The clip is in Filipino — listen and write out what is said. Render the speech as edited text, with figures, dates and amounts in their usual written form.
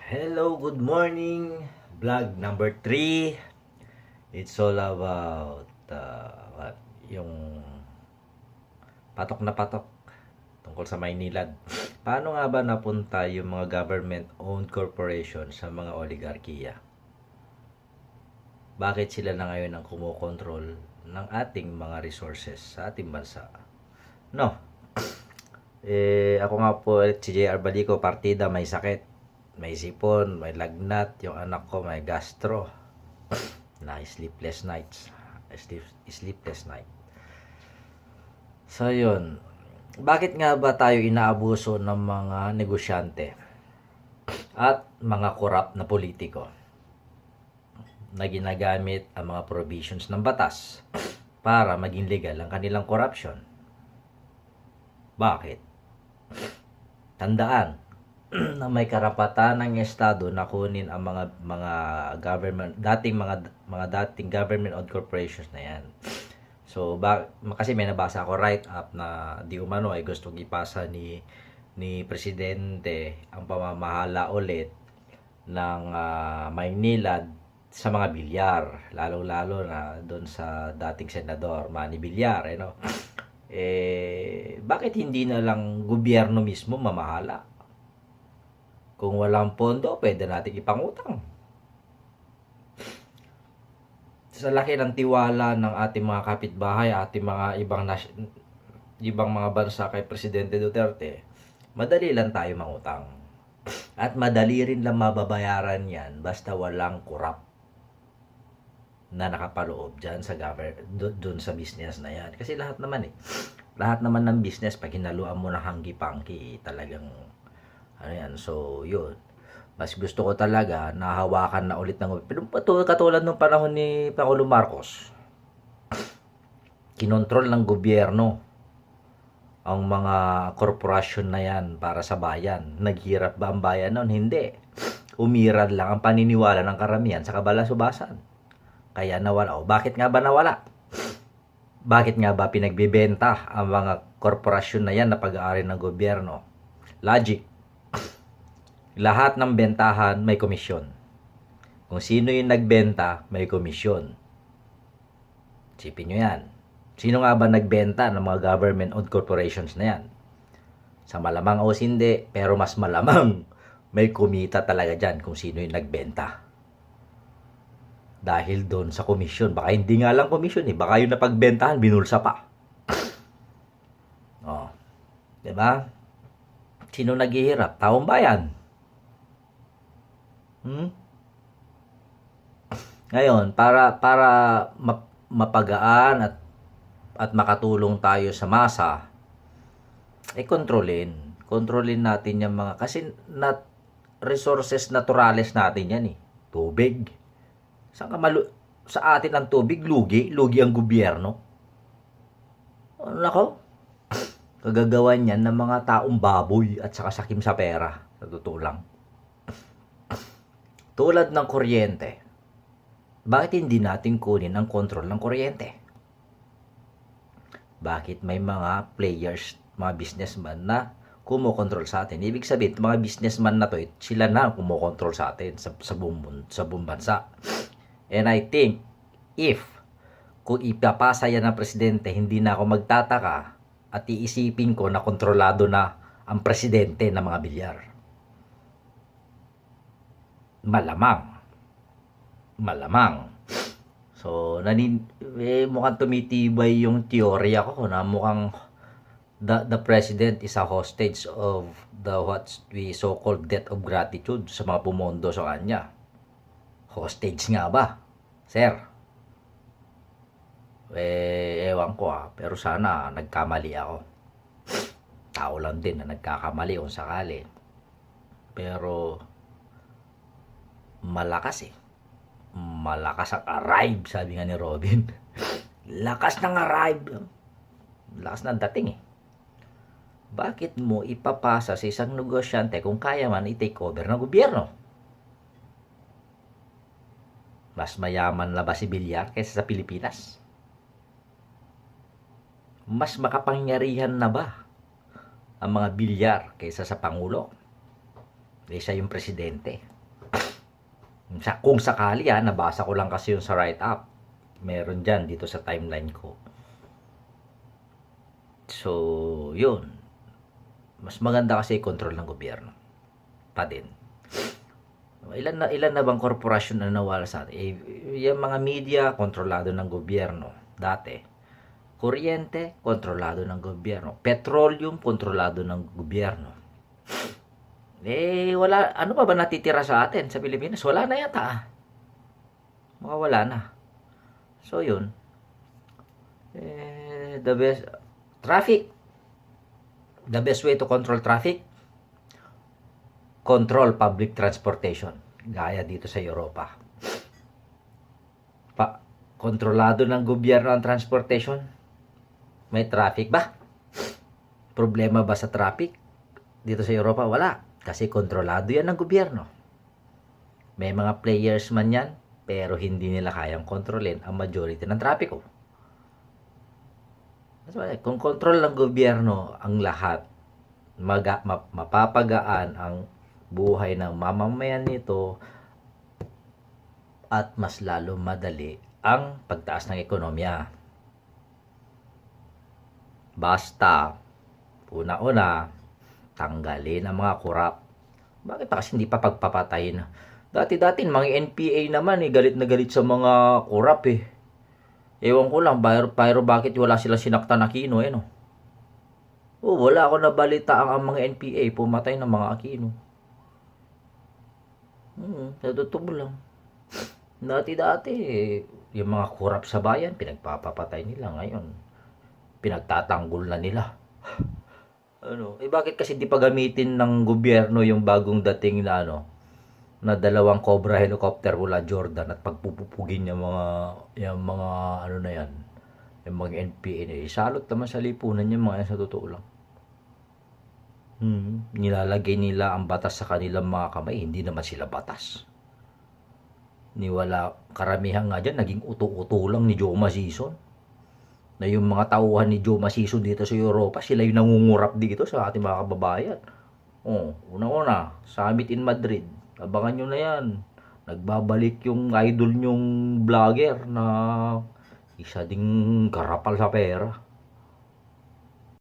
Hello, good morning. Vlog number 3. It's all about yung patok na patok tungkol sa Maynilad. Paano nga ba napunta yung mga government-owned corporation sa mga oligarkiya? Bakit sila na ngayon ang kumokontrol ng ating mga resources sa ating bansa? No. Ako nga po si JR Balico, partida, may sakit, may sipon, may lagnat, yung anak ko may gastro, na sleepless nights, sleepless night. So yun, bakit nga ba tayo inaabuso ng mga negosyante at mga korap na politiko na ginagamit ang mga provisions ng batas para maging legal ang kanilang corruption? Bakit? Tandaan na may karapatan ng estado na kunin ang mga government dating government owned corporations na yan. So kasi may nabasa ako write up na di umano ay gustong ipasa ni presidente ang pamamahala ulit ng Maynilad sa mga bilyar, lalong-lalo na doon sa dating senador Manny Villar, bakit hindi na lang gobyerno mismo mamahala? Kung walang pondo, pwede natin ipangutang. Sa laki ng tiwala ng ating mga kapitbahay, ating mga ibang mga bansa kay Presidente Duterte, madali lang tayo mangutang. At madali rin lang mababayaran yan basta walang korap na nakapaloob dyan sa doon sa business na yan. Kasi lahat naman ng business, pag hinaluan mo ng hanggi-pangki, talagang so yun, mas gusto ko talaga na hawakan na ulit ng katulad nung panahon ni Pangulong Marcos. Kinontrol ng gobyerno ang mga korporasyon na yan para sa bayan. Naghirap ba ang bayan noon? Hindi. Umirad lang ang paniniwala ng karamihan sa kabalasubasan. Kaya nawala. Bakit nga ba nawala? Bakit nga ba pinagbebenta ang mga korporasyon na yan na pag-aari ng gobyerno? Logic. Lahat ng bentahan may komisyon. Kung sino yung nagbenta, may komisyon. Sipin nyo yan. Sino nga ba nagbenta ng mga government-owned corporations na yan? Sa malamang o hindi, pero mas malamang may kumita talaga dyan kung sino yung nagbenta. Dahil doon sa komisyon. Baka hindi nga lang komisyon baka yung napagbentahan, binulsa pa. Diba? Sino naghihirap? Taong bayan. Ngayon, para mapagaan at makatulong tayo sa masa, kontrolin natin yung mga, kasi resources naturales natin yan tubig. Sa atin ang tubig, lugi ang gobyerno. Nako, kagagawan yan ng mga taong baboy at saka sakim sa pera, sa totoo lang. Tulad ng kuryente, bakit hindi natin kunin ang kontrol ng kuryente? Bakit may mga players, mga businessman na kumokontrol sa atin? Ibig sabihin, mga businessman na to, sila na kumokontrol sa atin sa buong bansa. And I think, kung ipapasa yan ng presidente, hindi na ako magtataka at iisipin ko na kontrolado na ang presidente ng mga bilyar. Malamang. So, mukhang tumitibay yung teorya ko na mukhang the president is a hostage of what we so-called debt of gratitude sa mga pumondo sa kanya. Hostage nga ba, sir? Ewan ko pero sana nagkamali ako. Tao lang din na nagkakamali kung sakali. Pero malakas ang arrive, sabi nga ni Robin. Lakas ng arrive. Lakas ng dating Bakit mo ipapasa sa isang negosyante kung kaya man i-take over ng gobyerno? Mas mayaman na ba si Villar kaysa sa Pilipinas? Mas makapangyarihan na ba ang mga Villar kaysa sa Pangulo? Kaysa yung presidente? Kung sakali nabasa ko lang kasi yung sa write-up. Meron dyan dito sa timeline ko. So, yun. Mas maganda kasi control ng gobyerno. Pa din. Ilan na bang korporasyon na nawala sa atin? Yung mga media, kontrolado ng gobyerno. Dati. Kuryente, kontrolado ng gobyerno. Petroleum, kontrolado ng gobyerno. Wala. Ano pa ba natitira sa atin sa Pilipinas? Wala na yata. Wala na. So, yun. The best, traffic. The best way to control traffic, control public transportation. Gaya dito sa Europa. Kontrolado ng gobyerno ang transportation. May traffic ba? Problema ba sa traffic? Dito sa Europa, wala. Kasi kontrolado yan ng gobyerno. May mga players man yan, pero hindi nila kayang kontrolin ang majority ng trapiko. Kung control ng gobyerno ang lahat, mapapagaan ang buhay ng mamamayan nito at mas lalo madali ang pagtaas ng ekonomiya. Basta, una-una, tanggalin ang mga kurap. Bakit pa kasi hindi pa pagpapatayin? Dati-dati, mga NPA naman galit na galit sa mga kurap Ewan ko lang, pero bakit wala silang sinaktan na Aquino no? Wala ako nabalita ang mga NPA pumatay ng mga Aquino. Sa totoo lang. Dati-dati, yung mga kurap sa bayan, pinagpapapatay nila ngayon. Pinagtatanggol na nila. Bakit kasi di pa gamitin ng gobyerno yung bagong dating na na dalawang Cobra helicopter mula Jordan at pagpupugin yung mga yung mga NPA isalot naman sa lipunan yung mga yan sa totoo lang. Nilalagay nila ang batas sa kanilang mga kamay, hindi naman sila batas. Wala karamihan nga dyan, naging uto-uto lang ni Joe Masison. Na yung mga tauhan ni Joe Masison dito sa Europa, sila yung nangungurap dito sa ating mga kababayan. Una-una, summit in Madrid. Abangan nyo na yan. Nagbabalik yung idol nyong vlogger na isa ding karapal sa pera.